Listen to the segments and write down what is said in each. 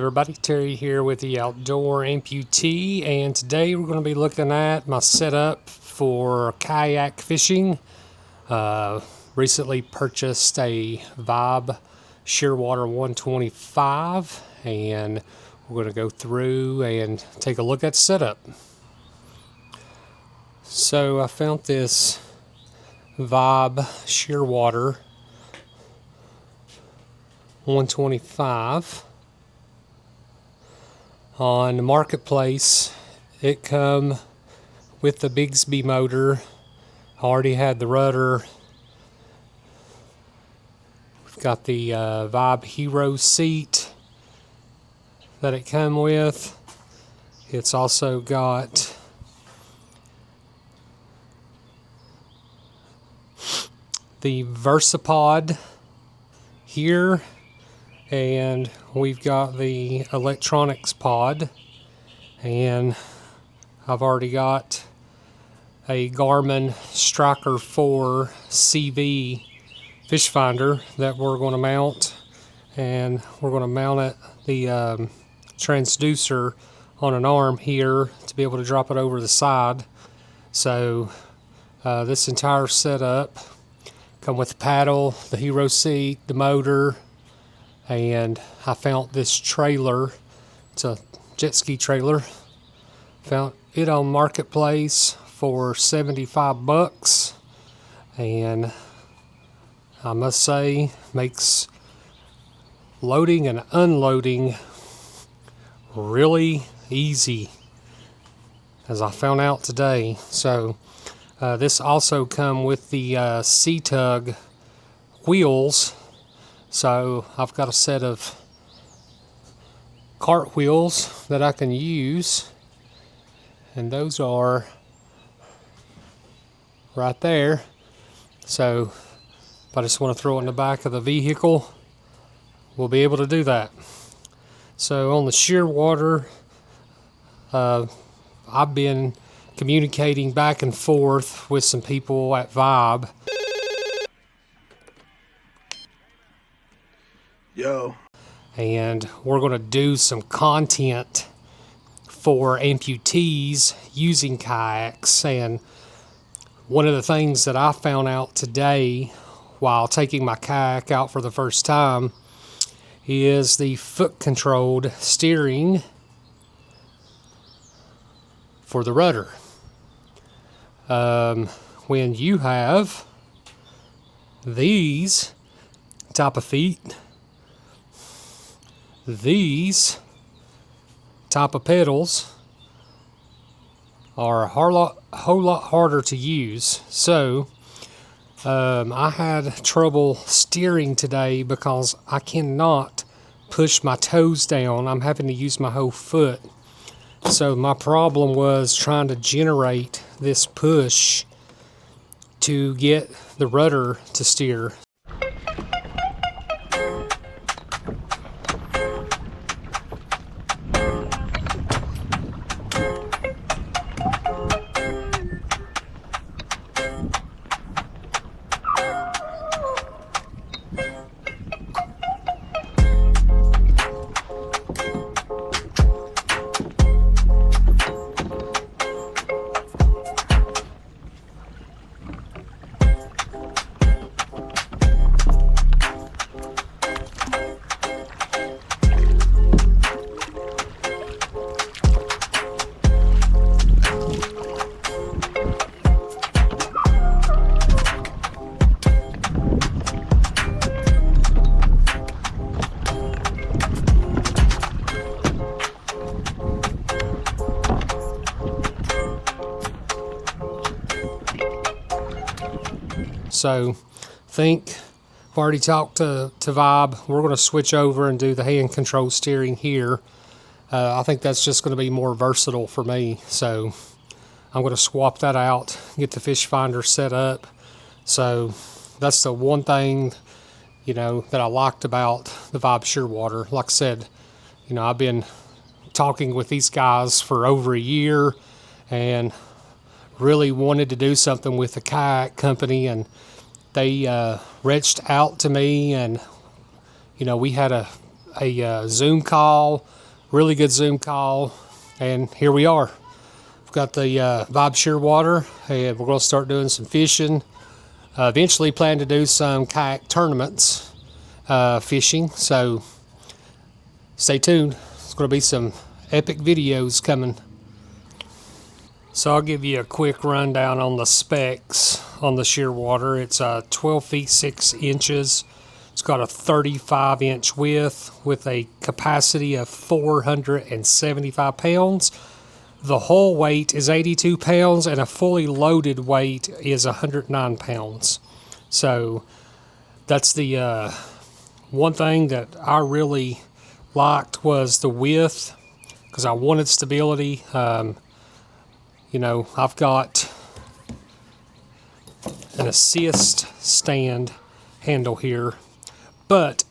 everybody, Terry here with the Outdoor Amputee, and today we're going to be looking at my setup for kayak fishing. Recently purchased a Vibe Shearwater 125, and we're going to go through and take a look at setup. So I found this Vibe Shearwater 125 on the marketplace. It come with the Bixpy motor. I already had the rudder. We've got the Vibe Hero seat that it come with. It's also got the VersaPod here, and we've got the electronics pod, and I've already got a Garmin Striker 4 CV fish finder that we're going to mount, and we're going to mount it, the transducer, on an arm here to be able to drop it over the side. So this entire setup come with the paddle, the Hero seat, the motor, and I found this trailer. It's a jet ski trailer. Found it on marketplace for 75 bucks, and I must say makes loading and unloading really easy, as I found out today. So this also come with the C-Tug wheels. So I've got a set of cart wheels that I can use, and those are right there. So if I just want to throw it in the back of the vehicle, we'll be able to do that. So on the Shearwater, I've been communicating back and forth with some people at Vibe. Yo. And we're going to do some content for amputees using kayaks. And one of the things that I found out today while taking my kayak out for the first time is the foot controlled steering for the rudder. When you have these type of feet, these type of pedals are a whole lot harder to use. So I had trouble steering today because I cannot push my toes down. I'm having to use my whole foot. So my problem was trying to generate this push to get the rudder to steer. So I've already talked to Vibe. We're going to switch over and do the hand control steering here. I think that's just going to be more versatile for me. So I'm going to swap that out, get the fish finder set up. So that's the one thing, that I liked about the Vibe Shearwater. Like I said, I've been talking with these guys for over a year and really wanted to do something with the kayak company, and they reached out to me, and we had a Zoom call really good zoom call, and here we are. We've got the Vibe Shearwater, and we're going to start doing some fishing. Eventually plan to do some kayak tournaments fishing, so stay tuned. It's going to be some epic videos coming. So I'll give you a quick rundown on the specs on the Shearwater. It's 12 feet 6 inches. It's got a 35-inch width with a capacity of 475 pounds. The whole weight is 82 pounds and a fully loaded weight is 109 pounds. So that's the one thing that I really liked was the width, because I wanted stability. You know, I've got an assist stand handle here, but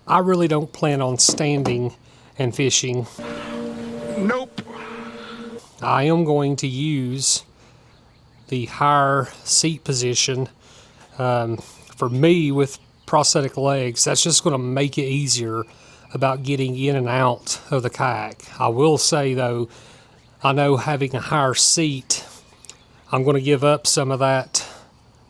I really don't plan on standing and fishing. Nope. I am going to use the higher seat position. For me, with prosthetic legs, that's just going to make it easier about getting in and out of the kayak. I will say though, I know having a higher seat, I'm going to give up some of that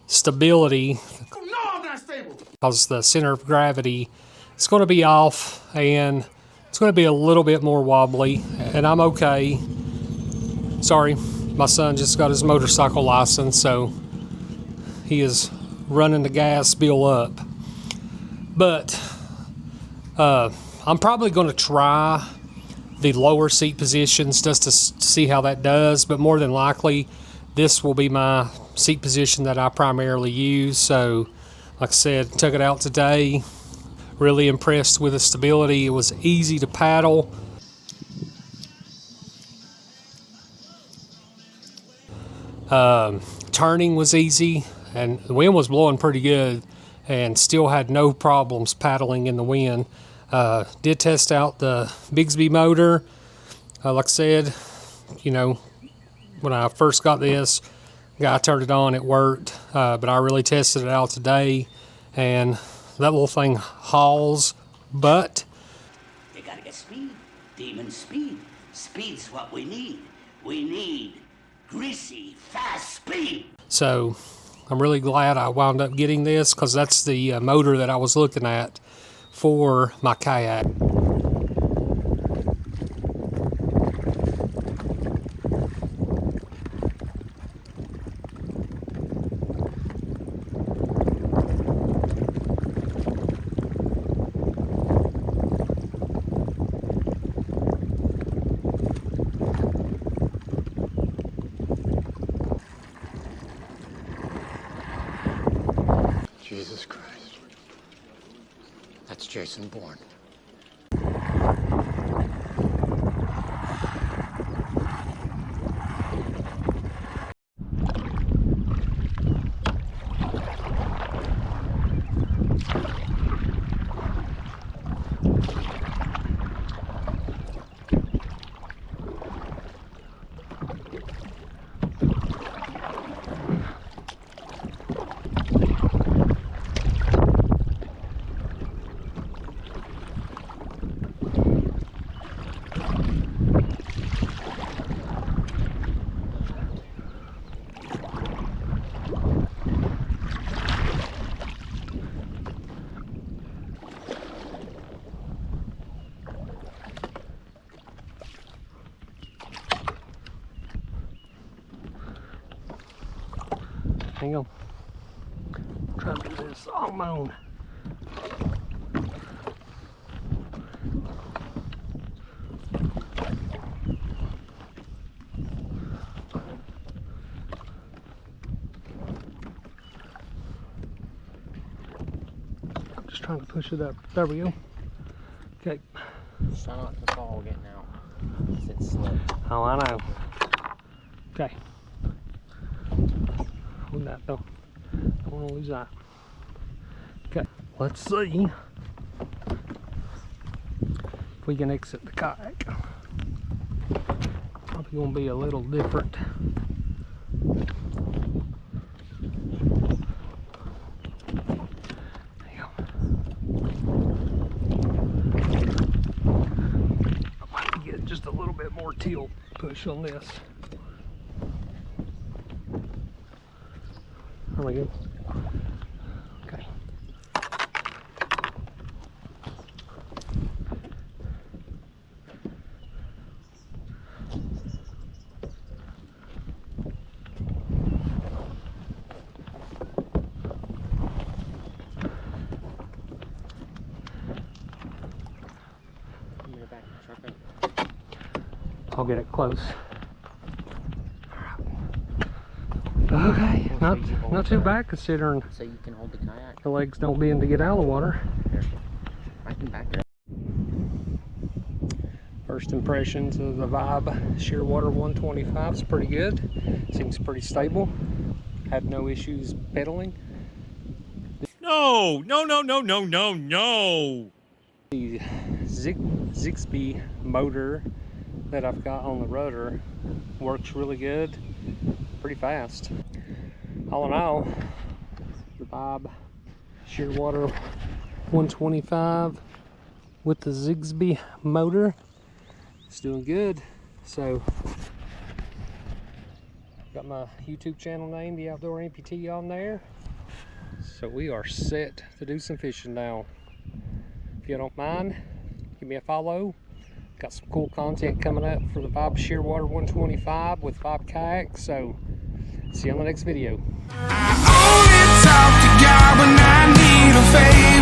stability. No, I'm not stable. Because the center of gravity is going to be off and it's going to be a little bit more wobbly, and I'm okay. Sorry, my son just got his motorcycle license, so he is running the gas bill up. But I'm probably going to try the lower seat positions just to see how that does, but more than likely this will be my seat position that I primarily use. So like I said, took it out today, really impressed with the stability. It was easy to paddle. Turning was easy, and the wind was blowing pretty good and still had no problems paddling in the wind. Did test out the Bixpy motor. Like I said, you know, when I first got this, I turned it on, it worked, but I really tested it out today, and that little thing hauls, but you gotta get speed, demon speed. Speed's what we need. We need greasy, fast speed. So I'm really glad I wound up getting this, because that's the motor that I was looking at for my kayak. Jesus Christ. That's Jason Bourne. Hang on. Try to do this on my own. I'm just trying to push it up. There we go. Okay. Try not to fall getting out. It's slow. Oh, I know. Okay. Hold that though. Don't want to lose that. Okay. Let's see if we can exit the kayak. Probably gonna be a little different. There you go. I might be tilt push on this. There we go. Okay. I'll get it close. Okay, not too bad considering So you can hold the kayak. the legs don't bend to get out of the water. I can back it up. First impressions of the Vibe Shearwater 125 is pretty good. Seems pretty stable. Had no issues pedaling. No. The Bixpy motor that I've got on the rudder works really good, pretty fast. All in all, the Vibe Shearwater 125 with the Bixpy motor is doing good. So got my YouTube channel name, The Outdoor Amputee, on there. So we are set to do some fishing now. If you don't mind, give me a follow. Got some cool content coming up for the Vibe Shearwater 125 with Vibe Kayak. So see you on the next video. I only talk to God when I need a favor.